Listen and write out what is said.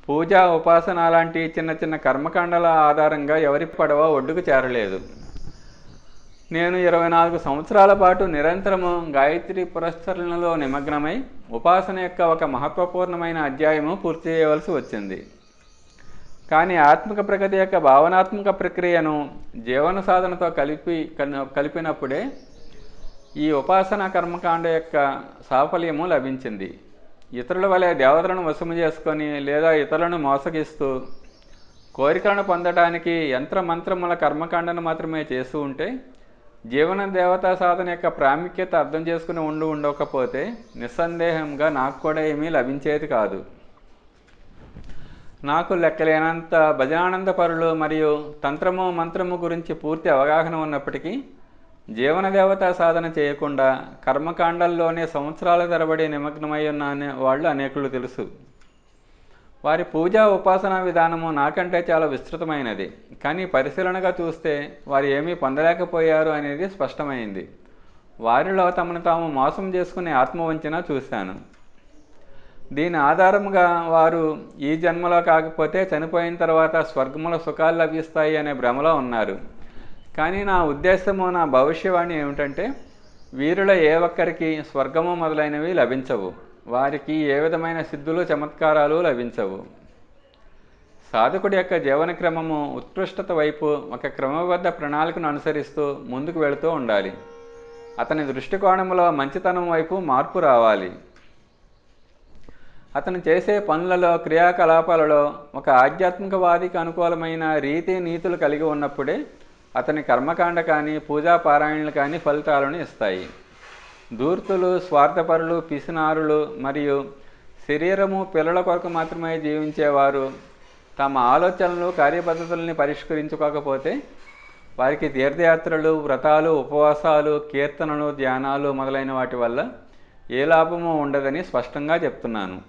పూజ, ఉపాసన లాంటి చిన్న చిన్న కర్మకాండల ఆధారంగా ఎవరి పడవ ఒడ్డుకు చేరలేదు. నేను 24 సంవత్సరాల పాటు నిరంతరము గాయత్రి పురస్కరణలో నిమగ్నమై ఉపాసన యొక్క ఒక మహత్వపూర్ణమైన అధ్యాయము పూర్తి చేయవలసి వచ్చింది. కానీ ఆత్మిక ప్రగతి యొక్క భావనాత్మక ప్రక్రియను జీవన సాధనతో కలిపినప్పుడే ఈ ఉపాసన కర్మకాండ యొక్క సాఫల్యము లభించింది. ఇతరుల వలె దేవతలను వశము చేసుకొని లేదా ఇతరులను మోసగిస్తూ కోరికలను పొందడానికి యంత్రమంత్రముల కర్మకాండను మాత్రమే చేస్తూ ఉంటే జీవన దేవతా సాధన యొక్క ప్రాముఖ్యత అర్థం చేసుకుని ఉండకపోతే నిస్సందేహంగా నాకు కూడా ఏమీ లభించేది కాదు. నాకు లెక్కలేనంత భజనానంద పరులు మరియు తంత్రము మంత్రము గురించి పూర్తి అవగాహన ఉన్నప్పటికీ జీవన దేవతా సాధన చేయకుండా కర్మకాండల్లోనే సంవత్సరాల తరబడి నిమగ్నమై ఉన్న వాళ్ళు అనేకులు తెలుసు. వారి పూజా ఉపాసనా విధానము నాకంటే చాలా విస్తృతమైనది. కానీ పరిశీలనగా చూస్తే వారు ఏమీ పొందలేకపోయారు అనేది స్పష్టమైంది. వారిలో తమను తాము మోసం చేసుకునే ఆత్మవంచన చూశాను. దీని ఆధారంగా వారు ఈ జన్మలో కాకపోతే చనిపోయిన తర్వాత స్వర్గముల సుఖాలు లభిస్తాయి అనే భ్రమలో ఉన్నారు. కానీ నా ఉద్దేశము, నా భవిష్యవాణి ఏమిటంటే వీరిలో ఏ ఒక్కరికి స్వర్గము మొదలైనవి లభించవు. వారికి ఏ విధమైన సిద్ధులు చమత్కారాలు లభించవు. సాధకుడి యొక్క జీవన క్రమము ఉత్కృష్టత వైపు ఒక క్రమబద్ధ ప్రణాళికను అనుసరిస్తూ ముందుకు వెళుతూ ఉండాలి. అతని దృష్టికోణంలో మంచితనం వైపు మార్పు రావాలి. అతను చేసే పనులలో, క్రియాకలాపాలలో ఒక ఆధ్యాత్మికవాదికి అనుకూలమైన రీతి నీతులు కలిగి ఉన్నప్పుడే అతని కర్మకాండ కానీ పూజా పారాయణలు కానీ ఫలితాలను ఇస్తాయి. ధూర్తులు, స్వార్థపరులు, పిసినారులు మరియు శరీరము, పిల్లల కొరకు మాత్రమే జీవించేవారు తమ ఆలోచనలు, కార్యపద్ధతుల్ని పరిష్కరించుకోకపోతే వారికి తీర్థయాత్రలు, వ్రతాలు, ఉపవాసాలు, కీర్తనలు, ధ్యానాలు మొదలైన వాటి వల్ల ఏ లాభము ఉండదని స్పష్టంగా చెప్తున్నాను.